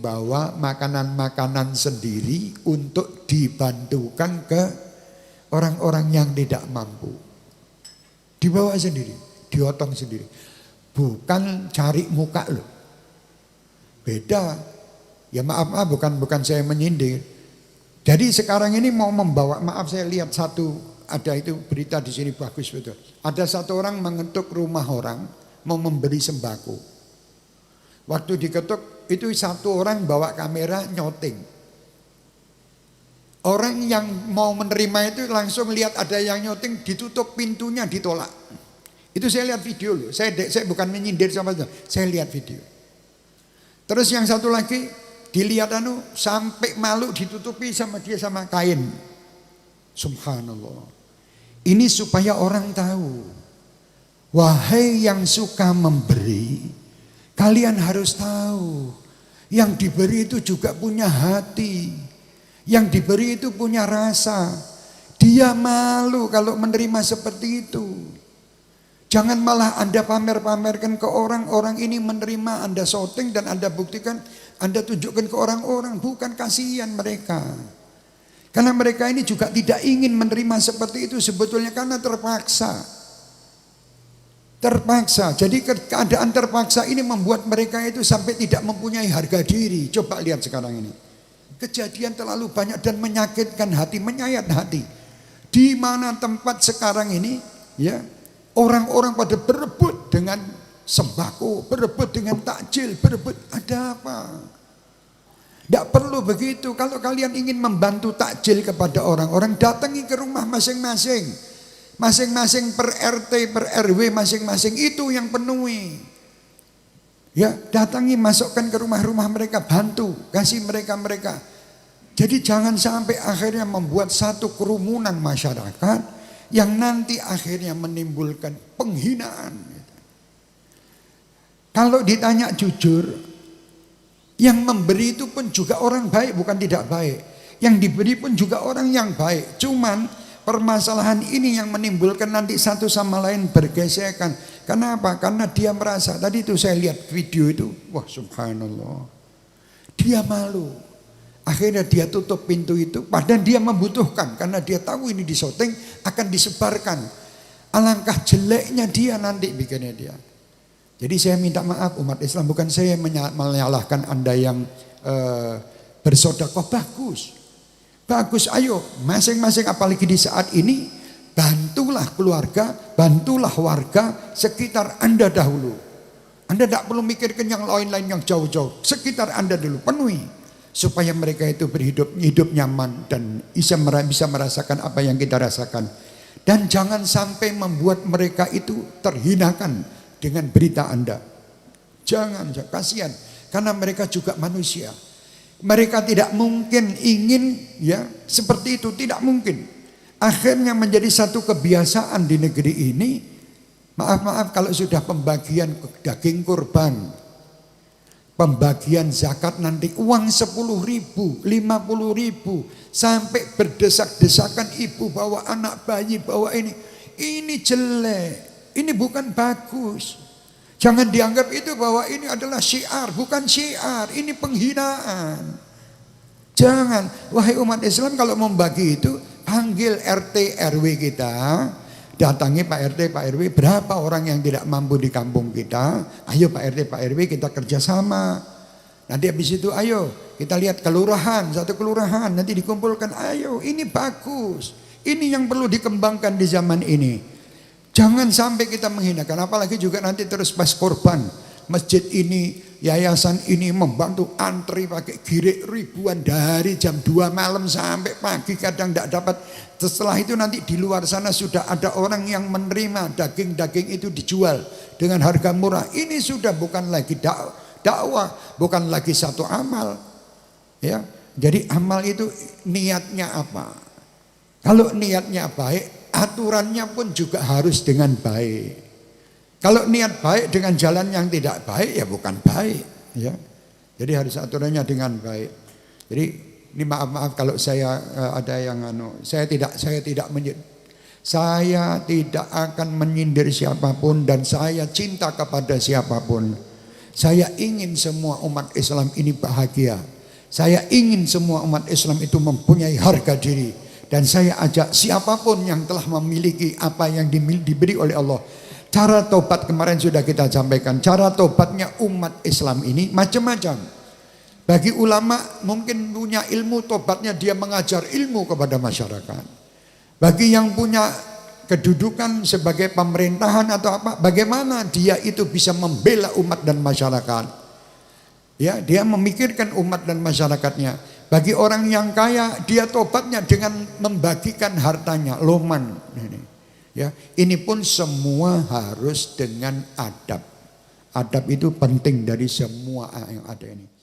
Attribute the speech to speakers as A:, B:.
A: bawa makanan-makanan sendiri untuk dibantukan ke orang-orang yang tidak mampu. Dibawa sendiri, diotong sendiri. Bukan cari muka loh. Beda. Ya maaf bukan saya menyindir. Jadi sekarang ini mau membawa, maaf saya lihat ada itu berita di sini bagus betul. Ada satu orang mengetuk rumah orang mau memberi sembako. Waktu diketuk itu satu orang bawa kamera nyoting. Orang yang mau menerima itu langsung lihat ada yang nyoting, ditutup pintunya, ditolak. Itu saya lihat video loh. Saya bukan menyindir sama itu. Saya lihat video. Terus yang satu lagi dilihat sampai malu ditutupi sama dia sama kain. Subhanallah. Ini supaya orang tahu. Wahai yang suka memberi, kalian harus tahu. Yang diberi itu juga punya hati. Yang diberi itu punya rasa. Dia malu kalau menerima seperti itu. Jangan malah Anda pamer-pamerkan ke orang ini menerima, Anda shooting dan Anda buktikan, Anda tunjukkan ke orang-orang. Bukan, kasihan mereka. Karena mereka ini juga tidak ingin menerima seperti itu sebetulnya karena terpaksa. Terpaksa. Jadi keadaan terpaksa ini membuat mereka itu sampai tidak mempunyai harga diri. Coba lihat sekarang ini. Kejadian terlalu banyak dan menyakitkan hati, menyayat hati. Di mana tempat sekarang ini, ya, orang-orang pada berebut dengan sembako, berebut dengan takjil, berebut. Ada apa? Tidak perlu begitu. Kalau kalian ingin membantu takjil kepada orang-orang, datangi ke rumah masing-masing. Masing-masing per RT, per RW, masing-masing itu yang penuhi. Ya, datangi, masukkan ke rumah-rumah mereka, bantu, kasih mereka. Jadi jangan sampai akhirnya membuat satu kerumunan masyarakat yang nanti akhirnya menimbulkan penghinaan. Kalau ditanya jujur, yang memberi itu pun juga orang baik, bukan tidak baik. Yang diberi pun juga orang yang baik. Cuman permasalahan ini yang menimbulkan nanti satu sama lain bergesekan. Kenapa? Karena dia merasa, tadi itu saya lihat video itu, wah subhanallah. Dia malu. Akhirnya dia tutup pintu itu, padahal dia membutuhkan. Karena dia tahu ini disyuting akan disebarkan. Alangkah jeleknya dia nanti bikinnya dia. Jadi saya minta maaf umat Islam, bukan saya menyalahkan Anda yang bersedekah, bagus. Bagus, ayo masing-masing apalagi di saat ini bantulah keluarga, bantulah warga sekitar Anda dahulu. Anda tidak perlu mikirkan yang lain-lain yang jauh-jauh. Sekitar Anda dulu penuhi supaya mereka itu hidup nyaman dan bisa merasakan apa yang kita rasakan. Dan jangan sampai membuat mereka itu terhinakan dengan berita Anda. Jangan, kasihan karena mereka juga manusia. Mereka tidak mungkin ingin ya seperti itu, tidak mungkin. Akhirnya menjadi satu kebiasaan di negeri ini. Maaf kalau sudah pembagian daging kurban, pembagian zakat nanti uang 10.000, 50.000 sampai berdesak-desakan ibu bawa anak bayi bawa ini jelek, ini bukan bagus. Jangan dianggap itu bahwa ini adalah syiar, bukan syiar, ini penghinaan. Jangan, wahai umat Islam kalau membagi itu, panggil RT RW kita, datangi Pak RT Pak RW, berapa orang yang tidak mampu di kampung kita, ayo Pak RT Pak RW kita kerjasama. Nanti habis itu ayo kita lihat kelurahan, satu kelurahan, nanti dikumpulkan, ayo ini bagus, ini yang perlu dikembangkan di zaman ini. Jangan sampai kita menghinakan, apalagi juga nanti terus pas korban. Masjid ini, yayasan ini membantu antri pakai girik ribuan dari jam 2 malam sampai pagi kadang tidak dapat. Setelah itu nanti di luar sana sudah ada orang yang menerima daging-daging itu dijual dengan harga murah. Ini sudah bukan lagi dakwah, bukan lagi satu amal. Ya, jadi amal itu niatnya apa? Kalau niatnya baik, aturannya pun juga harus dengan baik. Kalau niat baik dengan jalan yang tidak baik ya bukan baik, ya. Jadi harus aturannya dengan baik. Jadi ini maaf kalau saya ada yang saya tidak akan menyindir siapapun dan saya cinta kepada siapapun. Saya ingin semua umat Islam ini bahagia. Saya ingin semua umat Islam itu mempunyai harga diri. Dan saya ajak siapapun yang telah memiliki apa yang diberi oleh Allah. Cara tobat kemarin sudah kita sampaikan. Cara tobatnya umat Islam ini macam-macam. Bagi ulama mungkin punya ilmu, tobatnya dia mengajar ilmu kepada masyarakat. Bagi yang punya kedudukan sebagai pemerintahan atau apa, bagaimana dia itu bisa membela umat dan masyarakat. Ya, dia memikirkan umat dan masyarakatnya. Bagi orang yang kaya, dia tobatnya dengan membagikan hartanya, loman. Ya, ini pun semua harus dengan adab. Adab itu penting dari semua yang ada ini.